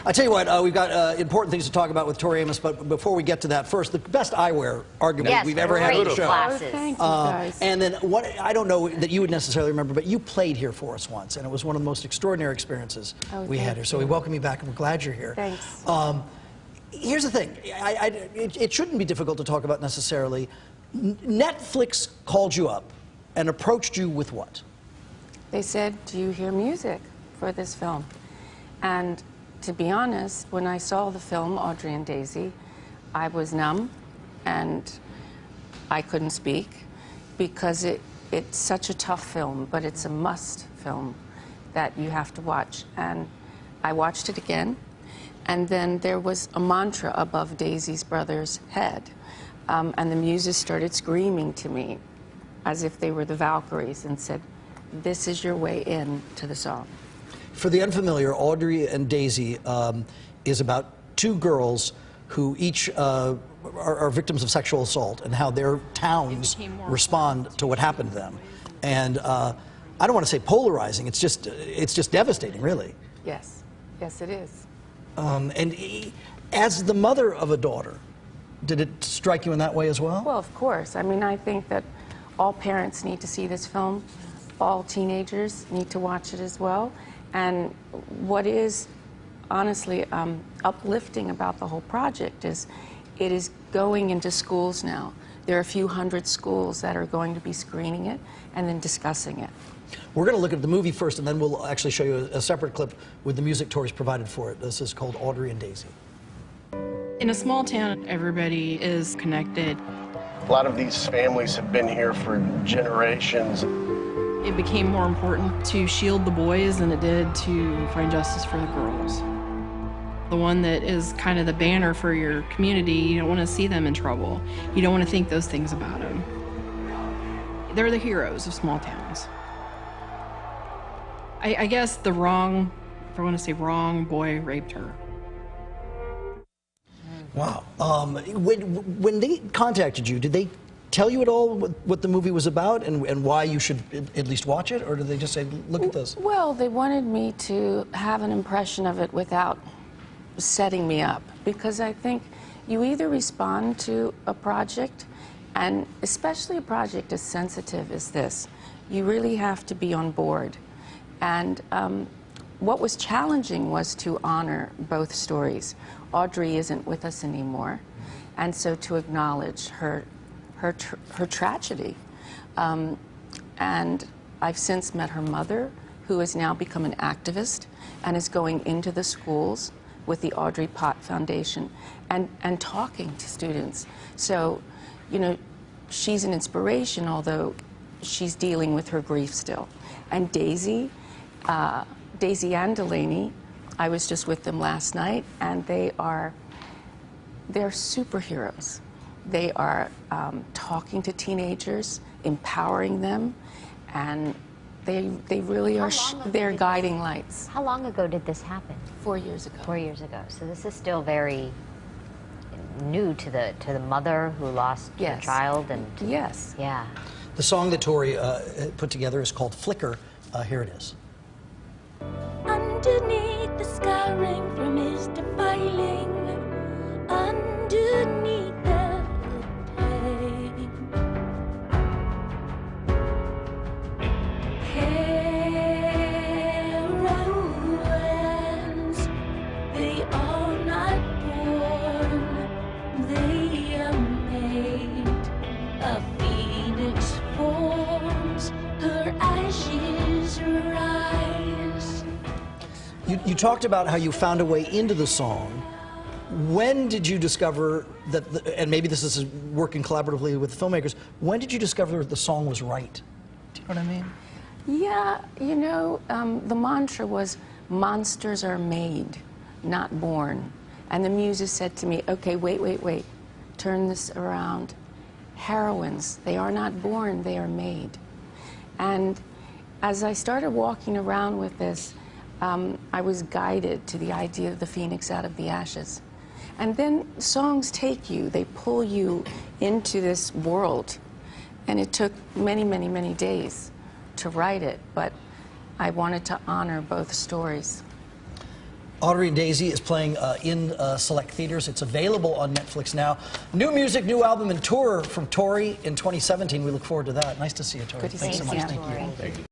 I tell you what, we've got important things to talk about with Tori Amos, but before we get to that, first, the best eyewear argument we've ever had on the show. Oh, thank you guys. And then, what I don't know that you would necessarily remember, but you played here for us once, and it was one of the most extraordinary experiences we had here. So we welcome you back, and we're glad you're here. Thanks. Here's the thing. It shouldn't be difficult to talk about necessarily. Netflix called you up and approached you with what? They said, do you hear music for this film? And to be honest, when I saw the film, Audrie and Daisy, I was numb and I couldn't speak because it's such a tough film, but it's a must film that you have to watch. And I watched it again, and then there was a mantra above Daisy's brother's head, and the muses started screaming to me as if they were the Valkyries and said, this is your way in to the song. For the unfamiliar, Audrie and Daisy is about two girls who each are victims of sexual assault and how their towns respond to what happened to them. And I don't want to say polarizing, it's just devastating, really. Yes, yes it is. And as the mother of a daughter, did it strike you in that way as well? Well, of course. I mean, I think that all parents need to see this film. All teenagers need to watch it as well. And what is honestly uplifting about the whole project is it is going into schools now. There are a few hundred schools that are going to be screening it and then discussing it. We're going to look at the movie first, and then we'll actually show you a separate clip with the music Tori's provided for it. This is called Audrie and Daisy. In a small town, everybody is connected. A lot of these families have been here for generations. It became more important to shield the boys than it did to find justice for the girls. The one that is kind of the banner for your community, you don't want to see them in trouble. You don't want to think those things about them. They're the heroes of small towns. I guess the wrong, if I want to say wrong, boy raped her. Wow. When they contacted you, did they tell you at all what the movie was about and why you should at least watch it, or did they just say, look at this? Well, they wanted me to have an impression of it without setting me up, because I think you either respond to a project, and especially a project as sensitive as this, you really have to be on board. And what was challenging was to honor both stories. Audrie isn't with us anymore, and so to acknowledge her tragedy. And I've since met her mother, who has now become an activist and is going into the schools with the Audrey Pott Foundation and talking to students. So, you know, she's an inspiration, although she's dealing with her grief still. And Daisy and Delaney, I was just with them last night, and they're superheroes. They are talking to teenagers, empowering them, and they really are they're guiding lights. How long ago did this happen? 4 years ago. 4 years ago. So this is still very new to the mother who lost her child, and yes, yeah. The song that Tori put together is called Flicker. Here it is. Underneath the scarring from his defiling, underneath the pain, heroines, they are not born, they are made. A phoenix forms, her ashes rise. You talked about how you found a way into the song. When did you discover that, and maybe this is working collaboratively with the filmmakers, when did you discover that the song was right? Do you know what I mean? Yeah, you know, the mantra was, monsters are made, not born. And the muses said to me, okay, wait, turn this around. Heroines, they are not born, they are made. And as I started walking around with this, I was guided to the idea of the phoenix out of the ashes. And then songs take you, they pull you into this world. And it took many, many, many days to write it, but I wanted to honor both stories. Audrie and Daisy is playing in select theaters. It's available on Netflix now. New music, new album, and tour from Tori in 2017. We look forward to that. Nice to see you, Tori. Good to Thanks see so you. much. Thank you. Thank you.